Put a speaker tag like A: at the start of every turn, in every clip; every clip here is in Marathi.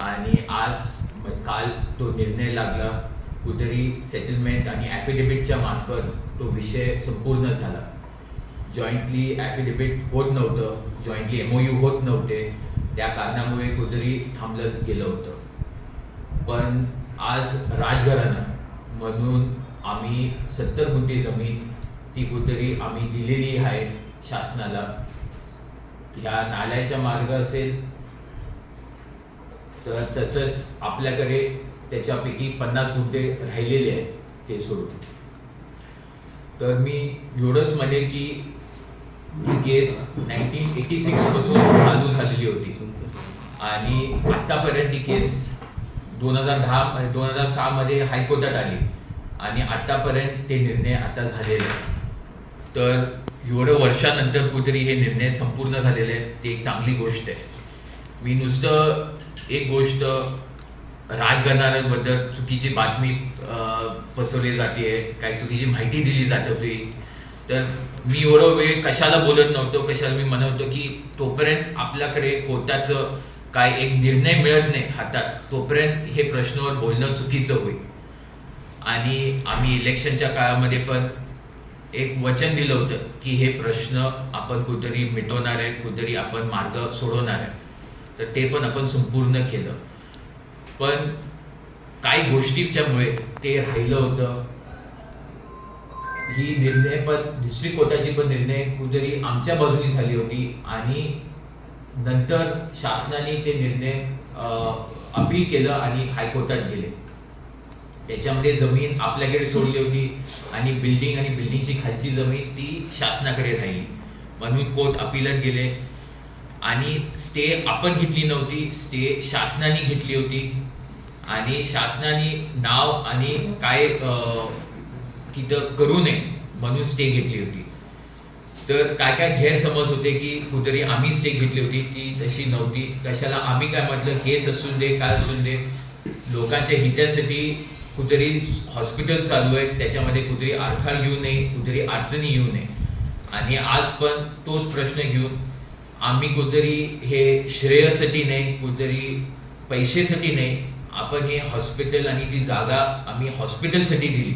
A: आणि आज काल तो निर्णय लागला. कुठेतरी सेटलमेंट आणि ॲफिडेव्हिटच्या मार्फत तो विषय संपूर्ण झाला. जॉईंटली ॲफिडेव्हिट होत नव्हतं, जॉईंटली MOU होत नव्हते, त्या कारणामुळे कुठेतरी थांबलं गेलं होतं. पण आज राजघराणा म्हणून आम्ही 70 गुंठे जमीन ती कुठेतरी आम्ही दिलेली आहे शासनाला. ह्या नाल्याचा मार्ग असेल तर तसंच आपल्याकडे त्याच्यापैकी 50 गुंठे राहिलेले आहेत ते सोडून. तर मी एवढंच म्हणेल की ही केस 1986 पासून चालू झालेली होती आणि आत्तापर्यंत ही केस 2006 मध्ये हायकोर्टात आली आणि आत्तापर्यंत ते निर्णय आता झालेले आहेत. तर एवढं वर्षानंतर कुठेतरी हे निर्णय संपूर्ण झालेले आहेत, ती एक चांगली गोष्ट आहे. मी नुसतं एक गोष्ट राजघराण्याबद्दल चुकीची बातमी पसरवली जाते, काही चुकीची माहिती दिली जात होती. तर मी एवढं वेळ कशाला बोलत नव्हतो, कशाला मी म्हणत होतो की तोपर्यंत आपल्याकडे कोर्टाचं काय एक निर्णय मिळत नाही हातात, तोपर्यंत हे प्रश्नावर बोलणं चुकीचं होईल. आणि आम्ही इलेक्शनच्या काळामध्ये पण एक वचन दिलं होतं की हे प्रश्न आपण कुठेतरी मिटवणार आहे, कुठेतरी आपण मार्ग सोडवणार आहे. तर ते पण आपण संपूर्ण केलं. पण काही गोष्टीच्यामुळे ते राहिलं होतं. ही निर्णय पण डिस्ट्रिक्ट कोर्टाची पण निर्णय कुठेतरी आमच्या बाजूने झाली होती आणि नंतर शासनाने ते निर्णय अपील केलं आणि हायकोर्टात गेले. त्याच्यामध्ये जमीन आपल्याकडे सोडली होती आणि बिल्डिंगची खालची जमीन ती शासनाकडे राहिली, म्हणून कोर्ट अपीलात गेले. आणि स्टे आपण घेतली नव्हती, स्टे शासनाने घेतली होती आणि शासनाने नाव आणि काय तिथं करू नये म्हणून स्टे घेतली होती. तर काय काय गैरसमज होते की कुठेतरी आम्ही स्टे घेतली होती, ती तशी नव्हती. कशाला आम्ही काय म्हटलं, केस असून दे काय असून दे, लोकांच्या हितासाठी कुठेतरी हॉस्पिटल चालू आहे, त्याच्यामध्ये कुठेतरी आडखाळ येऊ नये, कुठेतरी अडचणी येऊ नये. आणि आज पण तोच प्रश्न घेऊन आम्ही कुठेतरी हे श्रेयसाठी नाही, कुठेतरी पैसेसाठी नाही, आपण हे हॉस्पिटल आणि ती जागा आम्ही हॉस्पिटलसाठी दिली,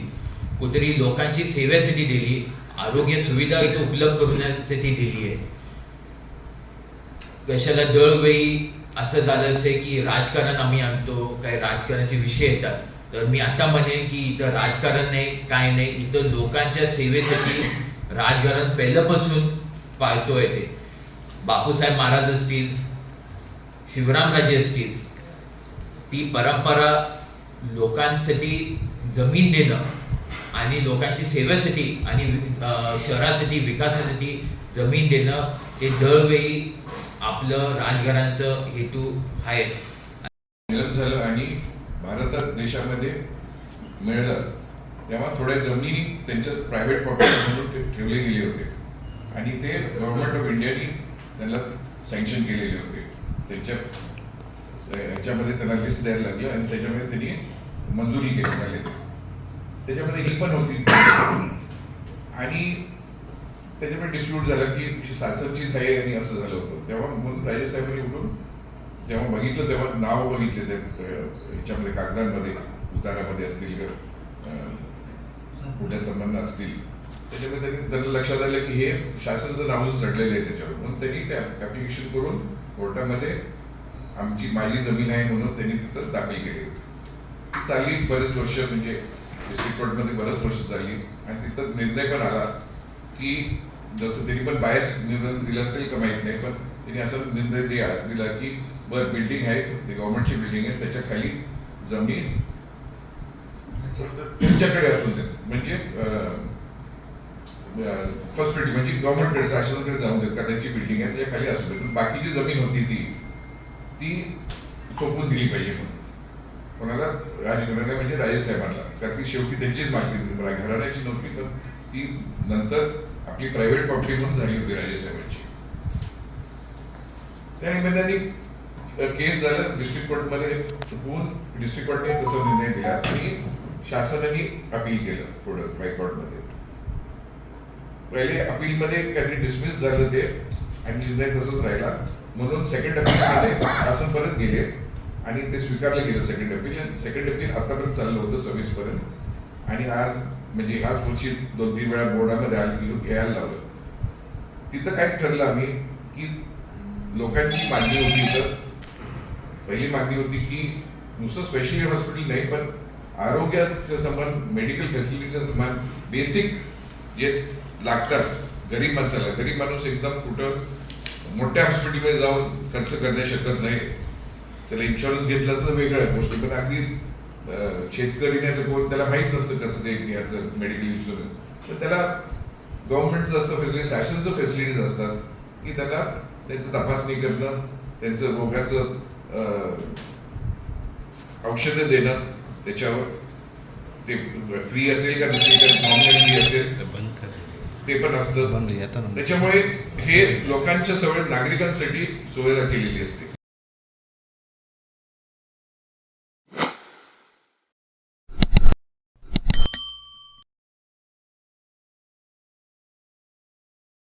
A: कुठेतरी लोकांची सेवेसाठी दिली, आरोग्य सुविधा इथे उपलब्ध करण्यासाठी दिली आहे. कशाला दरवेळी असं झालं असेल की राजकारण आम्ही आणतो, काय राजकारणाचे विषय येतात. तर मी आता म्हणेन की इथं राजकारण नाही, काय नाही, इथं लोकांच्या सेवेसाठी राजकारण पहिल्यापासून पाळतोय. ते बापूसाहेब महाराज असतील, शिवरामराजे असतील, ती परंपरा लोकांसाठी जमीन देणं आणि लोकांची सेवेसाठी आणि शहरासाठी विकासासाठी जमीन देणं हे दरवेळी आपलं राजघराण्याचं हेतू आहेच.
B: झालं आणि भारतात देशामध्ये मिळालं तेव्हा थोड्या जमिनी त्यांच्या प्रायव्हेट प्रॉपर्टी म्हणून ठेवले गेले होते आणि ते गव्हर्नमेंट ऑफ इंडियाने त्यांना सँक्शन केलेले होते. त्यांच्या ह्याच्यामध्ये त्यांना लिस्ट द्यायला लागलं आणि त्याच्यामध्ये त्यांनी मंजुरी केली झाली. त्याच्यामध्ये ही पण होती आणि त्याच्यामध्ये डिस्प्यूट झाला की शासनचीच आहे आणि असं झालं होतं. तेव्हा म्हणून राजेसाहेबांनी उठून जेव्हा बघितलं तेव्हा नाव बघितले त्या ह्याच्यामध्ये कागदांमध्ये, उतारामध्ये असतील, मोठ्या संबंध असतील, त्याच्यामध्ये त्यांना लक्षात आलं की हे शासनाचं नाव चढलेलं आहे त्याच्यावर. म्हणून त्यांनी ते ॲप्लिकेशन करून कोर्टामध्ये आमची माझी जमीन आहे म्हणून त्यांनी तिथं दाखल केली. चालली बरेच वर्ष, म्हणजे डिस्ट्रिक्ट कोर्टमध्ये बरेच वर्ष चालली आणि तिथं निर्णय पण आला की जसं त्यांनी पण बायस निर्णय दिला असेल का माहीत नाही, पण त्यांनी असा निर्णय दिला की बरं बिल्डिंग आहे, ते गव्हर्नमेंटची बिल्डिंग आहे, त्याच्या खाली जमीन त्यांच्याकडे असून देत, म्हणजे फर्स्ट प्रिटी म्हणजे गव्हर्नमेंटकडे शासनाकडे जाऊन देत का त्यांची बिल्डिंग आहे त्याच्या खाली असू देत, पण बाकीची जमीन होती ती सोपवून दिली पाहिजे म्हणून कोणाला, राजघराण्याला म्हणजे राजेसाहेबांना, का ती शेवटी त्यांचीच मालकी घराण्याची नव्हती, पण ती नंतर आपली प्रायव्हेट प्रॉपर्टी म्हणून झाली होती राजेसाहेबांची. त्यानिमित्ताने केस झालं डिस्ट्रिक्ट कोर्टमध्ये होऊन डिस्ट्रिक्ट कोर्टने तसा निर्णय दिला आणि शासनाने अपील केलं पुढं हायकोर्टमध्ये. पहिले अपीलमध्ये काहीतरी डिसमिस झालं ते आणि निर्णय तसंच राहिला, म्हणून सेकंड अपीलमध्ये शासन परत गेले आणि ते स्वीकारलं गेलं सेकंड अपील, आणि सेकंड अपील आतापर्यंत चाललं होतं 26 पर्यंत, आणि आज म्हणजे ह्याच वर्षी 2-3 वेळा बोर्डामध्ये घ्यायला लावलं. तिथं काय ठरलं आम्ही की लोकांची मागणी होती, तर पहिली मागणी होती की नुसतं स्पेशालिटी हॉस्पिटल नाही, पण आरोग्याच्या समान मेडिकल फॅसिलिटीच्या समान बेसिक जे लागतात गरीब माणसाला. गरीब माणूस एकदम कुठं मोठ्या हॉस्पिटलमध्ये जाऊन खर्च करण्या शकत नाही, त्याला इन्शुरन्स घेतलं असं वेगळं गोष्ट, पण अगदी शेतकरी नाही तर कोण त्याला माहीत नसतं कसं ते घ्यायचं मेडिकल इन्शुरन्स, तर त्याला गव्हर्नमेंटचं असतं फॅसिलिटी, शासनचं फॅसिलिटीज असतात की त्याला त्यांचं तपासणी करणं, त्यांचं रोगाचं औषधं देणं, त्याच्यावर ते फ्री असेल का नसेल का नॉमिनल फी असेल ते पण असतं. त्याच्यामुळे हे लोकांच्या सवय नागरिकांसाठी सुविधा केलेली असते.